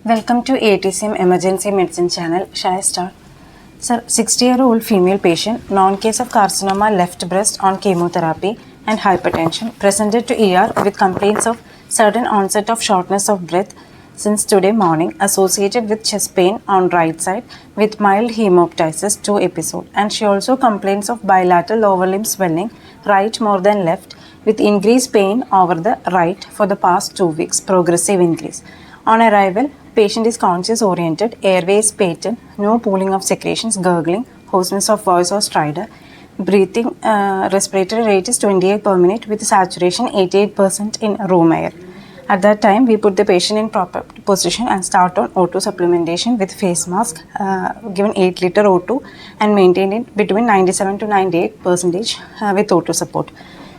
Welcome to AETCM Emergency Medicine Channel. Shall I start? Sir, 60-year-old female patient, non-case of carcinoma left breast on chemotherapy and hypertension, presented to ER with complaints of sudden onset of shortness of breath since today morning, associated with chest pain on right side with mild hemoptysis 2 episode. And she also complains of bilateral lower limb swelling, right more than left, with increased pain over the right for the past 2 weeks, progressive increase. On arrival, patient is conscious oriented, airway is patent, no pooling of secretions, gurgling, hoarseness of voice or stridor, breathing, respiratory rate is 28 per minute with saturation 88% in room air. At that time, we put the patient in proper position and start on O2 supplementation with face mask, given 8 liter O2 and maintained it between 97 to 98% with O2 support.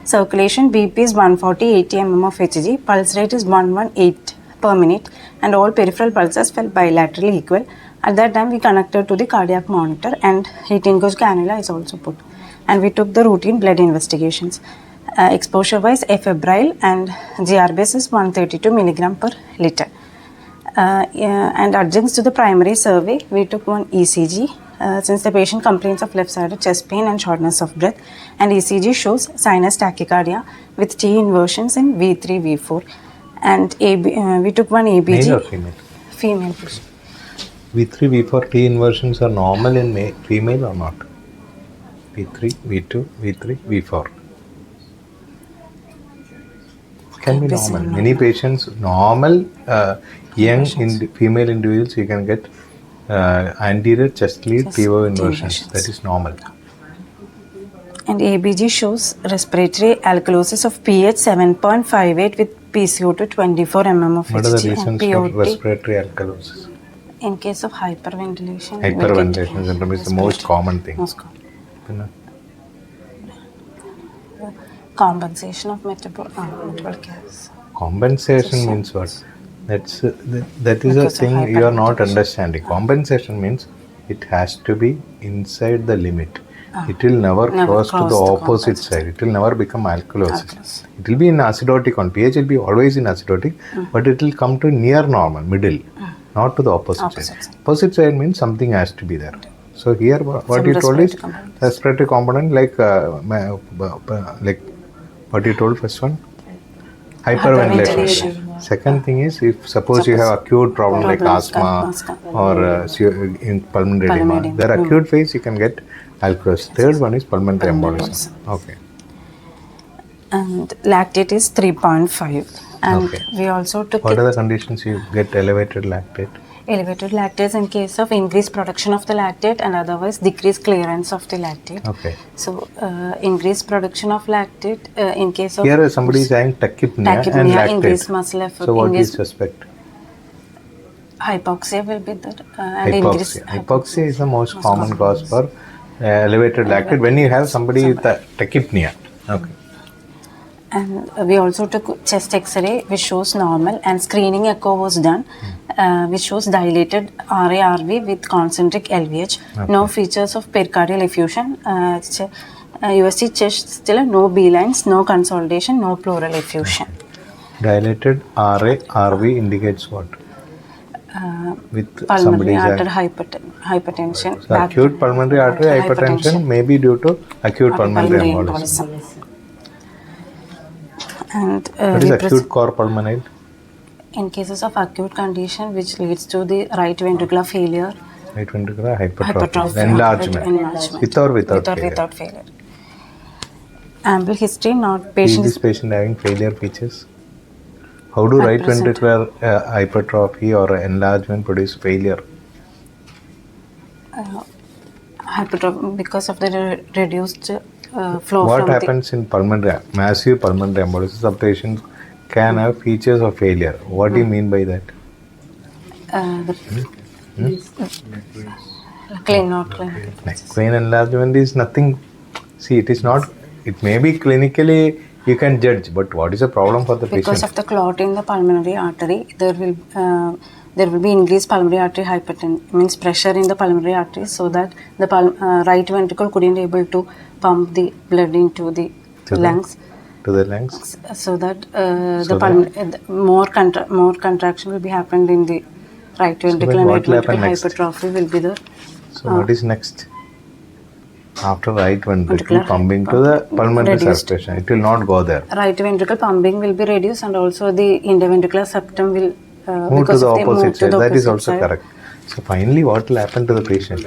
Circulation BP is 140 80 mm of Hg, pulse rate is 118 per minute and all peripheral pulses felt bilaterally equal. At that time, we connected to the cardiac monitor and 18 gauge cannula is also put. And we took the routine blood investigations. Exposure wise, febrile and GRBS is 132 milligram per liter. And adjuncts to the primary survey, we took one ECG since the patient complains of left-sided chest pain and shortness of breath, and ECG shows sinus tachycardia with T inversions in V3, V4. And we took one ABG. Male or female? Female patient. V3, V4 T inversions are normal in female or not? V3, V2, V3, V4. Can be normal. Many patients, normal, young female individuals, you can get anterior chest lead PO inversions. That is normal. And ABG shows respiratory alkalosis of pH 7.58 with PCO2 24 mm of What are the Hg reasons for respiratory alkalosis? In case of hyperventilation. Hyperventilation syndrome is the most common thing. Most common. Compensation of metabolic gas. Compensation means what? That is a thing you are not understanding. Compensation means it has to be inside the limit. It will never cross to the opposite side. It will never become alkalosis. It will be in acidotic on pH. It will be always in acidotic, but it will come to near normal, middle, not to the opposite side. Opposite side means something has to be there. So here, what you told is respiratory component, like what you told first one, hyperventilation. Second thing is, if suppose you have acute problem like asthma or in pulmonary edema, their acute phase you can get alkalosis. Third one is pulmonary embolism. Okay. And lactate is 3.5. And we also took. What are the conditions you get elevated lactate? Elevated lactate in case of increased production of the lactate and otherwise decreased clearance of the lactate. Okay. So, increased production of lactate in case of. Here somebody is saying tachypnea and lactate. Increased muscle effort. So what do you suspect? Hypoxia will be there. Hypoxia is the most common cause for elevated lactate when you have somebody with tachypnea. Okay. And we also took chest X-ray which shows normal, and screening echo was done which shows dilated RA-RV with concentric LVH. Okay. No features of pericardial effusion. USC chest still no B lines, no consolidation, no pleural effusion. Dilated RA-RV indicates what? With pulmonary artery hypertension. So acute pulmonary artery hypertension may be due to acute pulmonary embolism. And what is acute cor pulmonale? In cases of acute condition which leads to the right ventricular failure. Right ventricular hypertrophy. Enlargement. With or without failure? Without failure. Ample history, not patient. Is this patient having failure features? How do right ventricular hypertrophy or enlargement produce failure? Hypertrophy because of the reduced flow. What happens in pulmonary, massive pulmonary embolism? Some patients can have features of failure. What do you mean by that? Not clinical. Neck vein enlargement is nothing. See, it is not. It may be clinically you can judge, but what is the problem for the patient? Because of the clot in the pulmonary artery, there will be increased pulmonary artery hypertension, means pressure in the pulmonary artery, so that the right ventricle couldn't able to pump the blood into the lungs. To the lungs. So that more contraction will be happened in the right ventricle then and what right will happen ventricle next? hypertrophy will be the So what is next? After right ventricle ventricular pumping to the pulmonary reduced. circulation, it will not go there. Right ventricle pumping will be reduced, and also the interventricular septum will Move to because the if they move opposite to side. the That is opposite also side, correct. So finally, what will happen to the patient?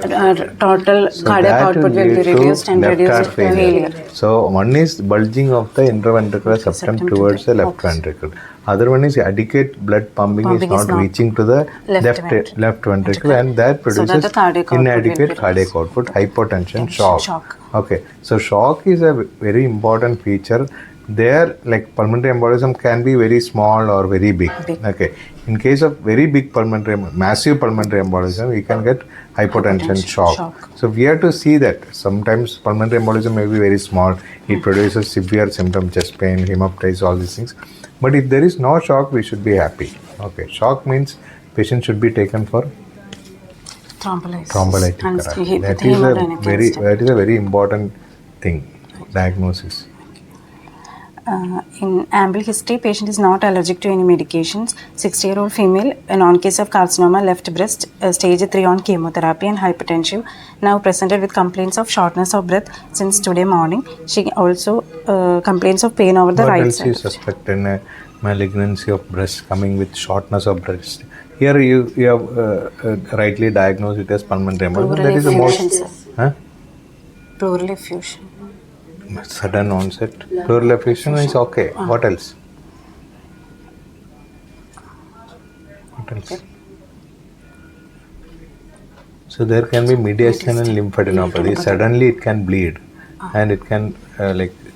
total So cardiac that output will be lead to reduced and left reduced heart failure. So one is bulging of the intraventricular septum septum to towards the the left opposite. ventricle. Other one is adequate blood pumping is Pumping is not not reaching to the left ventricle, and that So that produces the cardiac output will inadequate be cardiac output, hypotension, shock. shock. Okay, so shock is a very important feature. There, like pulmonary embolism can be very small or very big. Okay, in case of very big massive pulmonary embolism, we can get hypotension, shock. So we have to see that sometimes pulmonary embolism may be very small. It produces severe symptom, chest pain, hemoptysis, all these things. But if there is no shock, we should be happy. Okay, shock means patient should be taken for thrombolytic and therapy. That is a very important thing, diagnosis. In amble history, patient is not allergic to any medications. 60-year-old female, a non-case of carcinoma, left breast, stage 3 on chemotherapy and hypertensive. Now presented with complaints of shortness of breath since today morning. She also complains of pain over the right side. What else you suspect in a malignancy of breast coming with shortness of breast? Here you have rightly diagnosed it as pulmonary embolism. That is the most pleural effusion. Sudden onset. Pleural effusion is okay. What else? So there can be mediastinal lymphadenopathy. Suddenly it can bleed, and it can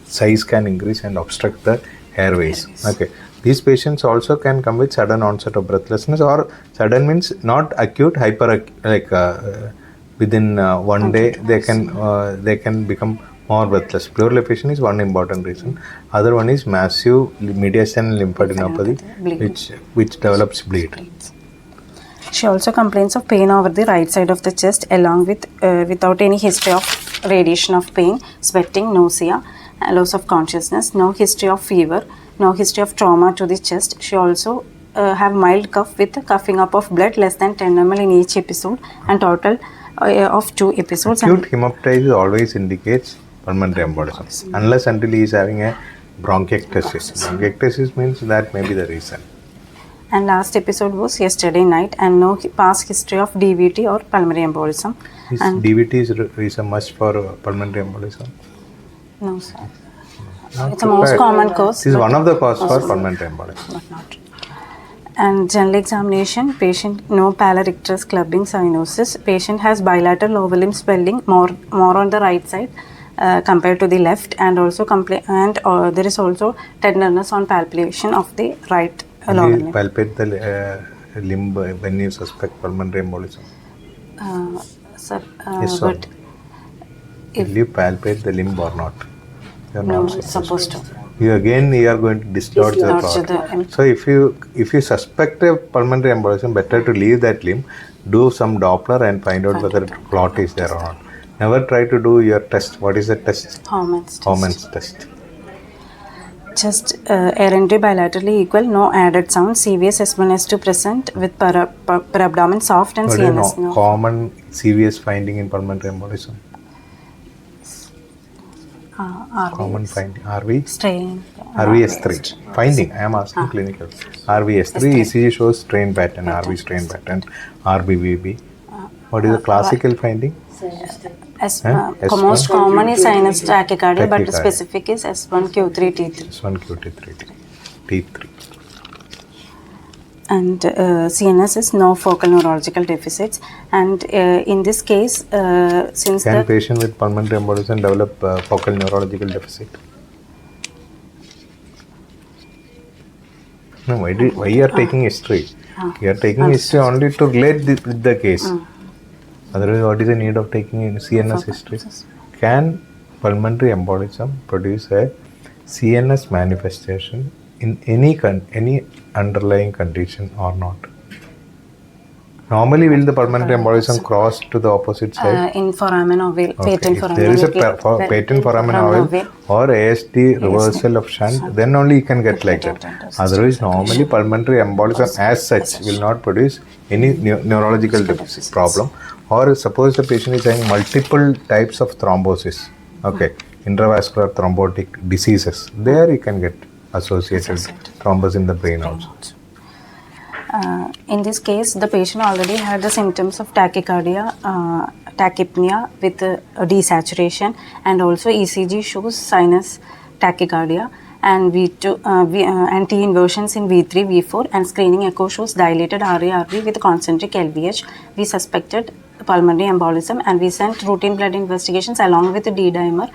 size can increase and obstruct the airways. Okay. These patients also can come with sudden onset of breathlessness, or sudden means not acute, within 1 day they can become more breathless. Pleural effusion is one important reason. Other one is massive mediastinal lymphadenopathy, which develops bleed. She also complains of pain over the right side of the chest, along with without any history of radiation of pain, sweating, nausea, loss of consciousness, no history of fever, no history of trauma to the chest. She also have mild cough with coughing up of blood less than 10 ml in each episode, and total of 2 episodes. Acute hemoptysis always indicates pulmonary embolism, unless until he is having a bronchiectasis. Bronchiectasis means that may be the reason. And last episode was yesterday night, and no past history of DVT or pulmonary embolism. Is DVT is reason much for pulmonary embolism? No, sir. It's the most common cause. This is one of the causes for pulmonary embolism. But not. And general examination, patient no pallor icterus clubbing cyanosis. Patient has bilateral lower limb swelling, more on the right side compared to the left, and also there is also tenderness on palpation of the right lower limb. Palpate the limb when you suspect pulmonary embolism? Sir, yes, but will you palpate the limb or not? You are not supposed to. You are going to dislodge the clot. So if you suspect a pulmonary embolism, better to leave that limb, do some Doppler and find out whether clot is there or not. Never try to do your test. What is the test? Homans test. Chest air entry bilaterally equal, no added sound. CVS S1 S2 present with per abdomen soft and CNS. No. Common CVS finding in pulmonary embolism. Common finding. RV? Strain. RVS3. Finding. I am asking clinical. RVS3. ECG shows strain pattern. RV strain pattern. RBVB. What is the classical finding? Most common is sinus tachycardia, but the specific is S1Q3 T3. S1Q3 T3. And CNS is no focal neurological deficits. And in this case, since can patient with pulmonary embolism develop focal neurological deficit? No, why you are taking history? You are taking history only to relate with the case. Otherwise, what is the need of taking in CNS history? Can pulmonary embolism produce a CNS manifestation in any underlying condition or not? Normally, will the pulmonary embolism cross to the opposite side? In foramen ovale, patent If foramen there is a ovale, patent foramen ovale or ASD reversal of shunt, then only you can get like that. Otherwise, normally pulmonary embolism as such will not produce any neurological problem. Or suppose the patient is having multiple types of thrombosis, okay, intravascular thrombotic diseases, there you can get associated thrombus in the brain also. In this case, the patient already had the symptoms of tachycardia, tachypnea with desaturation, and also ECG shows sinus tachycardia, and and T inversions in V3, V4, and screening echo shows dilated RA-RV with concentric LVH. We suspected pulmonary embolism, and we sent routine blood investigations along with the D-dimer,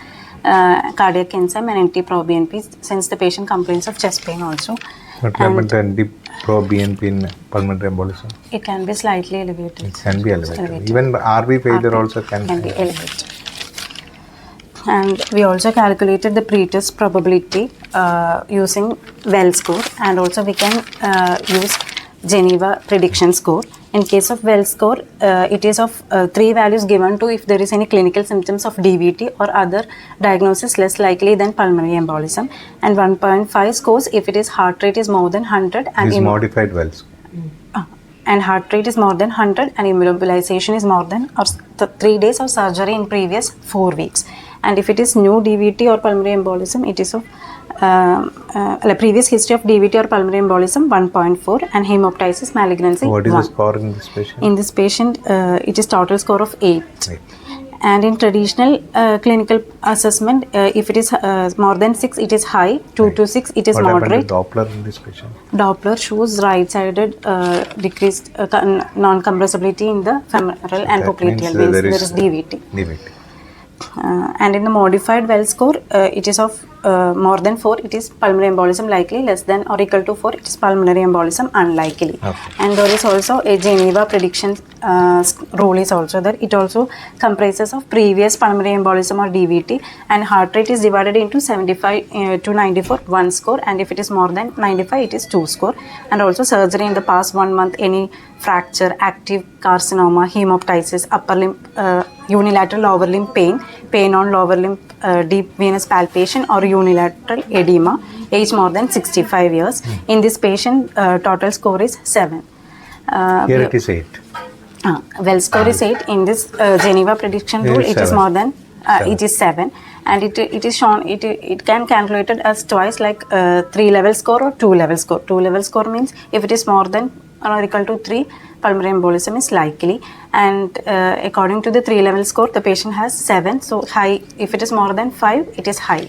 cardiac enzyme, and NT-proBNP, since the patient complains of chest pain also. What happened to NT-proBNP in pulmonary embolism? It can be slightly elevated. It can be elevated. Even RV failure also can be elevated. And we also calculated the pretest probability using Well score, and also we can use Geneva prediction score. In case of Well score, it is of 3 values given to if there is any clinical symptoms of DVT or other diagnosis less likely than pulmonary embolism, and 1.5 scores if it is heart rate is more than 100 and this modified Well score. And heart rate is more than 100 and immobilization is more than 3 days of surgery in previous 4 weeks. And if it is new DVT or pulmonary embolism, it is of previous history of DVT or pulmonary embolism 1.4 and hemoptysis malignancy. What is 1. the score in this patient? In this patient, it is total score of 8. And in traditional clinical assessment, if it is more than 6, it is high. 2 to 6, it is what moderate. Happened to Doppler in this patient? Doppler shows right-sided decreased non-compressibility in the femoral and popliteal veins. There is DVT. And in the modified Well score, it is of more than 4, it is pulmonary embolism likely, less than or equal to 4, it is pulmonary embolism unlikely. And there is also a Geneva prediction rule is also there. It also comprises of previous pulmonary embolism or DVT, and heart rate is divided into 75 to 94, 1 score, and if it is more than 95, it is 2 score. And also surgery in the past 1 month, any fracture, active carcinoma, hemoptysis, upper limb, unilateral lower limb pain, pain on lower limb, deep venous palpation or unilateral edema, age more than 65 years. In this patient, total score is 7. Here it is 8. Well score is 8. In this Geneva prediction rule, it is more than, it is 7. And it is shown, it can calculated as twice, like 3-level score or 2-level score. 2-level score means if it is more than or equal to 3, pulmonary embolism is likely, and according to the 3-level score, the patient has 7, so high. If it is more than 5, it is high.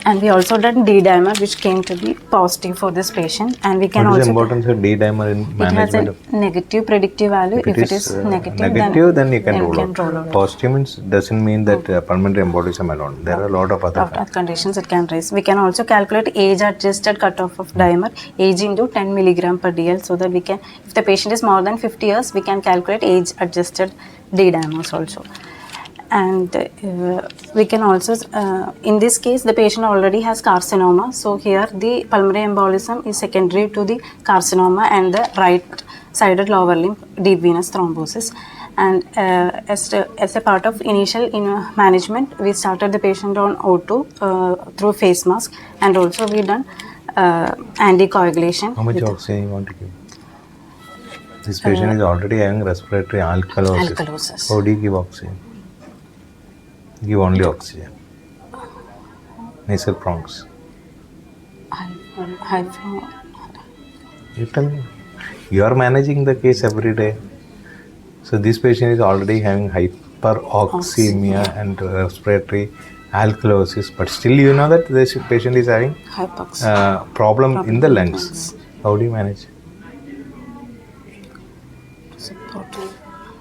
And we also done D-dimer, which came to be positive for this patient, and we can what also. What is the importance of D-dimer in management? It has a negative predictive value. If it is negative, then you can roll out. Positive means doesn't mean that pulmonary embolism alone. There are a lot of other conditions it can raise. We can also calculate age-adjusted cutoff of dimer, age into 10 milligram per DL, so that we can, if the patient is more than 50 years, we can calculate age-adjusted D-dimers also. And we can also, in this case, the patient already has carcinoma. So here the pulmonary embolism is secondary to the carcinoma and the right-sided lower limb deep venous thrombosis. And as a part of initial management, we started the patient on O2 through face mask, and also we done anticoagulation. How much oxygen you want to give? This patient is already having respiratory alkalosis. How do you give oxygen? Give only oxygen. Nasal prongs. You tell me. You are managing the case every day. So this patient is already having hyperoxemia and respiratory alkalosis, but still you know that this patient is having problem in the lungs. How do you manage?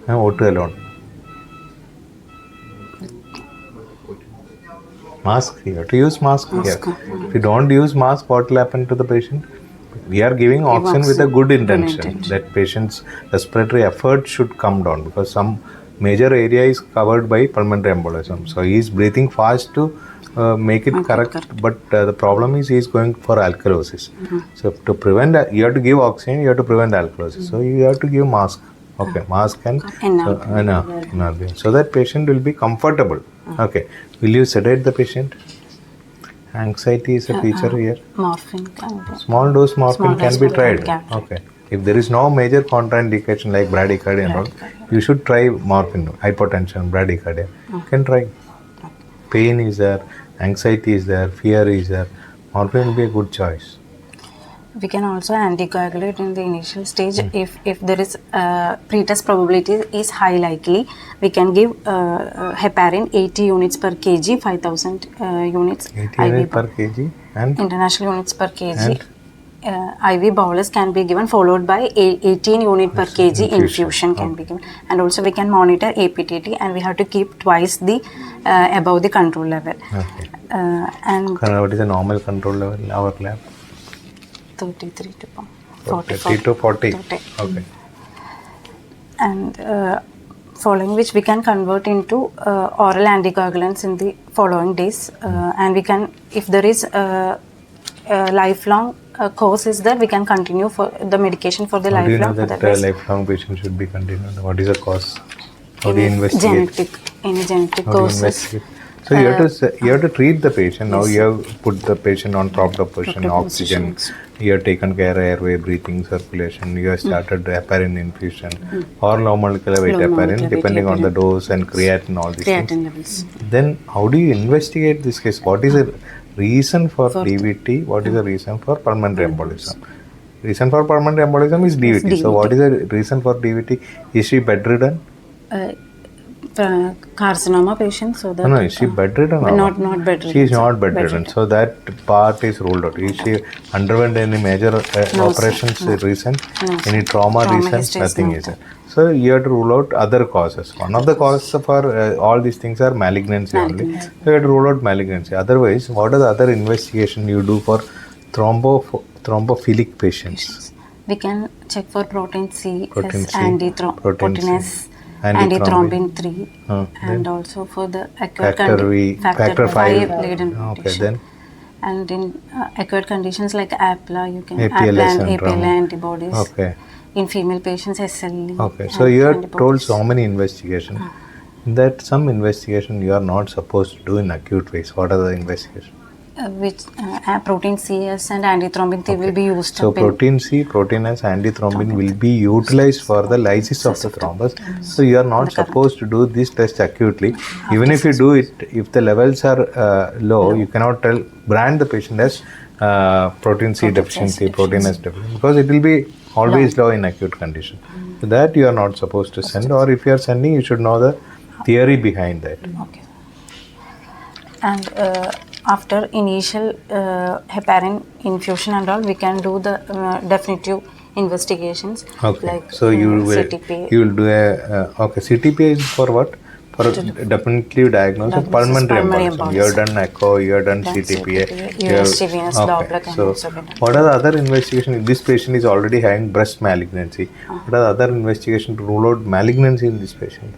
O2 alone. Mask, you have to use mask here. If you don't use mask, what will happen to the patient? We are giving oxygen with a good intention. That patient's respiratory effort should come down because some major area is covered by pulmonary embolism. So he is breathing fast to make it correct. But the problem is he is going for alkalosis. So to prevent, you have to give oxygen, you have to prevent alkalosis. So you have to give mask. Okay, mask and NRB. So that patient will be comfortable. Okay, will you sedate the patient? Anxiety is a feature here. Morphine can be. Small dose morphine can be tried. Can. Okay. If there is no major contraindication like bradycardia and all, you should try morphine. Hypotension, bradycardia. You can try. Pain is there, anxiety is there, fear is there. Morphine will be a good choice. We can also anticoagulate in the initial stage if there is pretest probability is high likely. We can give heparin 80 units per kg, 5,000 units 80 units per kg and international units per kg. IV bolus can be given followed by 18 unit per kg infusion can be given. And also we can monitor APTT and we have to keep twice the above the control level. Okay. And what is the normal control level in our lab? 33 to 40. 30 to 40. Okay. And following which we can convert into oral anticoagulants in the following days. And we can, if there is lifelong course is there, we can continue for the medication for the lifelong. How do you know that lifelong patient should be continued? What is the cause? How do you investigate? Genetic causes. So you have to treat the patient. Now you have put the patient on propped up position, oxygen. You have taken care of airway, breathing, circulation. You have started heparin infusion or low molecular weight heparin, depending on the dose and creatinine, all these things. Levels. Then how do you investigate this case? What is the reason for DVT? What is the reason for pulmonary embolism? Reason for pulmonary embolism is DVT. So what is the reason for DVT? Is she bedridden? Carcinoma patient, so that no, is she bedridden or not bedridden? She is not bedridden. So that part is ruled out. Is she underwent any major operations recent? No, any trauma recent? Nothing is there. So you have to rule out other causes. One of the causes for all these things are malignancy only. So you have to rule out malignancy. Otherwise, what are the other investigation you do for thrombophilic patients? We can check for protein C, protein C, protein S, antithrombin 3, and also for the acute factor 5 laden okay, then. And in acute conditions like APLA, you can APLA antibodies. Okay. In female patients, SLE. Okay, so you have told so many investigations. That some investigation you are not supposed to do in acute phase. What are the investigations? Which protein CS and antithrombin will be used. So protein C, protein S, antithrombin will be utilized for the lysis of the thrombus. So you are not supposed to do this test acutely. Even if you do it, if the levels are low, you cannot brand the patient as protein C deficiency, protein S deficiency, because it will be always low in acute condition. So that you are not supposed to send, or if you are sending, you should know the theory behind that. Okay. And after initial heparin infusion and all, we can do the definitive investigations. Okay. Like so you will do a CTPA is for what? For definitive diagnosis of pulmonary embolism. You have done echo, you have done CTPA. USG venous Doppler. So what are the other investigations? If this patient is already having breast malignancy, what are the other investigations to rule out malignancy in this patient?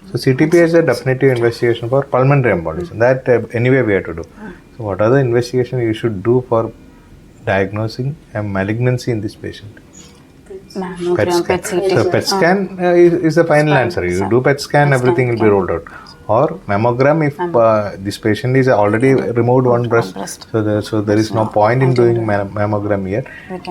So CTPA is a definitive investigation for pulmonary embolism. That anyway we have to do. So what are the investigations you should do for diagnosing a malignancy in this patient? PET scan. So PET scan is the final answer. You do PET scan, everything will be rolled out. Or mammogram if this patient is already removed one breast. So there is no point in doing mammogram here.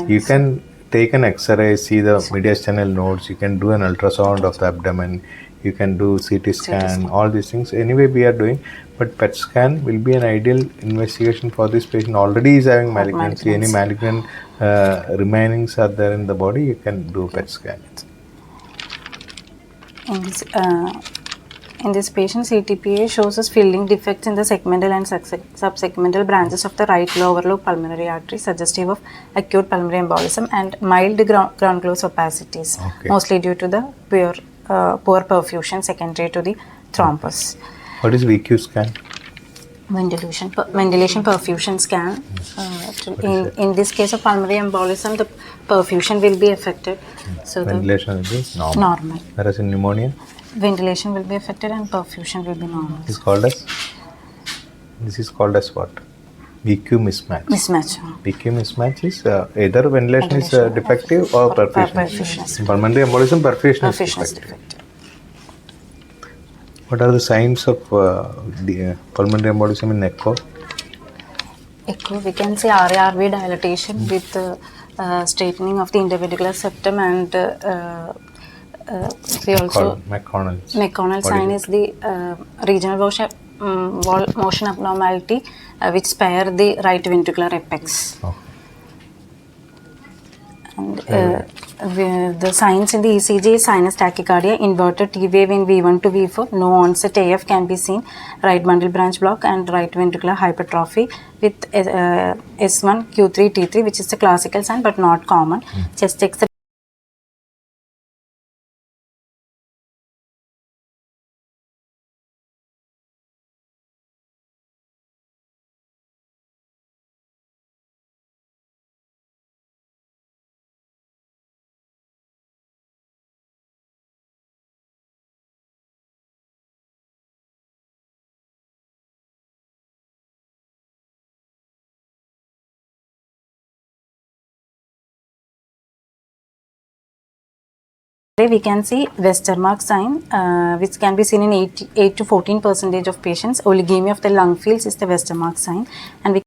You can take an X-ray, see the mediastinal nodes. You can do an ultrasound of the abdomen. You can do CT scan, all these things. Anyway, we are doing, but PET scan will be an ideal investigation for this patient. Already is having malignancy. Any malignant remainings are there in the body, you can do PET scan. In this patient, CTPA shows us filling defects in the segmental and subsegmental branches of the right lower lobe pulmonary artery, suggestive of acute pulmonary embolism, and mild ground close opacities, mostly due to the poor perfusion secondary to the thrombus. What is VQ scan? Ventilation perfusion scan. In this case of pulmonary embolism, the perfusion will be affected. So ventilation will be normal. Whereas in pneumonia, ventilation will be affected and perfusion will be normal. It's called as This is called as what? PQ mismatch. Mismatch. PQ mismatch is either ventilation is Ventilation defective or perfusion. perfusion. In pulmonary embolism, perfusion is Perfusion is defective. defective. What are the signs of pulmonary embolism in echo? Echo, we can say RARV dilatation with straightening of the interventricular septum, and we also McConnell sign is the regional wall motion abnormality which spare the right ventricular apex. Oh. And the signs in the ECG is sinus tachycardia, inverted T wave in V1 to V4, no onset AF can be seen, right bundle branch block and right ventricular hypertrophy with S1, Q3, T3, which is the classical sign but not common. Chest X-ray we can see Westermark sign which can be seen in 8 to 14% of patients. Oligemia of the lung fields is the Westermark sign, and we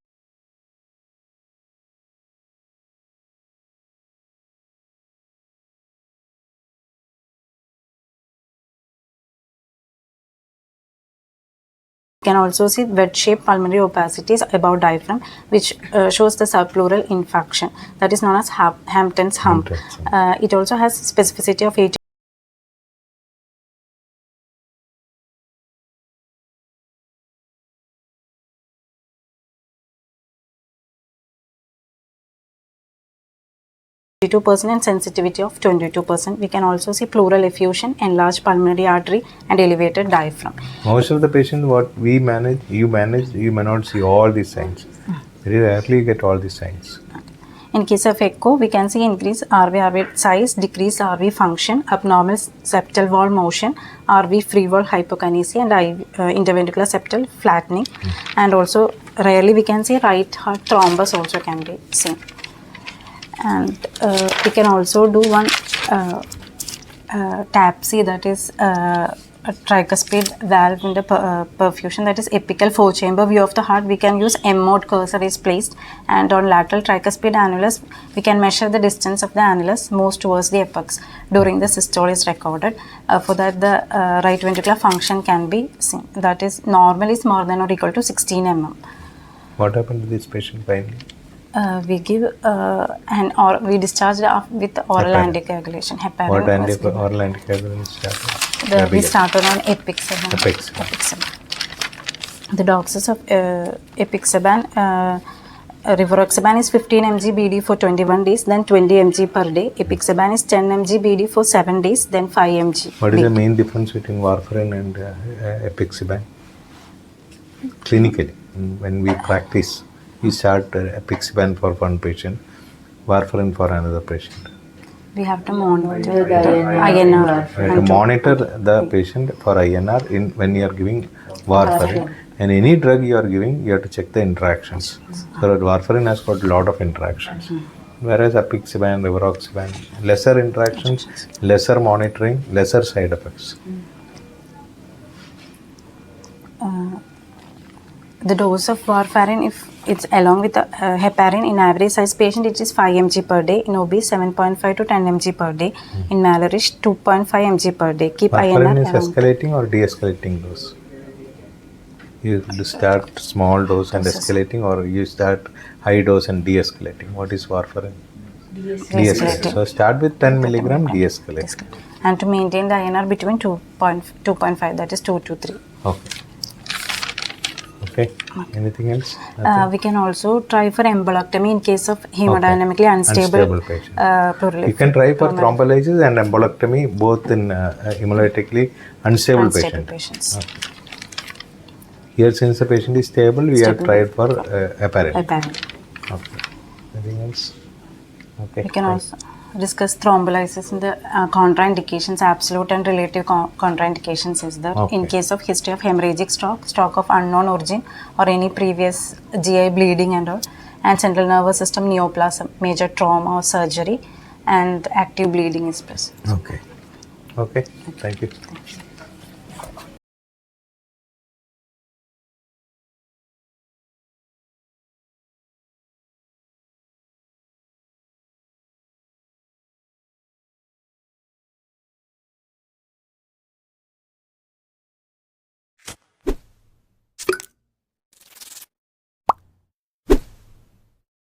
can also see wedge-shaped pulmonary opacities above diaphragm, which shows the subpleural infarction, that is known as Hampton's hump. It also has specificity of 82% and sensitivity of 22%. We can also see pleural effusion, enlarged pulmonary artery and elevated diaphragm. Most of the patients what we manage, you may not see all these signs. Very rarely you get all these signs. In case of echo, we can see increased RV size, decreased RV function, abnormal septal wall motion, RV free wall hypokinesia and interventricular septal flattening. And also rarely we can see right heart thrombus also can be seen. And we can also do one TAPC, that is a tricuspid valve in the perfusion, that is apical 4-chamber view of the heart. We can use M mode cursor is placed, and on lateral tricuspid annulus we can measure the distance of the annulus moves towards the apex. During the systole is recorded. For that the right ventricular function can be seen, that is normal is more than or equal to 16 mm. What happened to this patient finally? We give we discharged with oral anticoagulation. Heparin. What oral anticoagulation started? We started on Apixaban. The doses of Apixaban, Rivaroxaban is 15 mg BD for 21 days, then 20 mg per day. Apixaban is 10 mg BD for 7 days, then 5 mg. What is the main difference between warfarin and Apixaban? Clinically, when we practice, we start Apixaban for one patient, warfarin for another patient. We have to monitor the INR. We have to monitor the patient for INR when you are giving warfarin. And any drug you are giving, you have to check the interactions. So that warfarin has got a lot of interactions. Whereas Apixaban, Rivaroxaban, lesser interactions, lesser monitoring, lesser side effects. The dose of warfarin, if it's along with heparin, in average size patient it is 5 mg per day, in obese 7.5 to 10 mg per day, in malnourished 2.5 mg per day. Keep warfarin INR is escalating or de-escalating dose? You start small dose and escalating, or you start high dose and de-escalating? What is warfarin? De-escalating. So start with 10 milligram, de-escalate. And to maintain the INR between 2.5, that is 2 to 3. Okay. Anything else? We can also try for embolectomy in case of hemodynamically unstable patient. Pleural. You can try for thrombolysis and embolectomy both in hemolytically unstable patients. Okay. Here, since the patient is stable, we have tried for heparin. Heparin. Okay. Anything else? Okay. We can also discuss thrombolysis in the contraindications, absolute and relative contraindications is that in Okay. case of history of hemorrhagic stroke of unknown origin or any previous GI bleeding and all, and central nervous system neoplasm, major trauma or surgery, and active bleeding is present. Okay. Okay. Thank you. Thank you.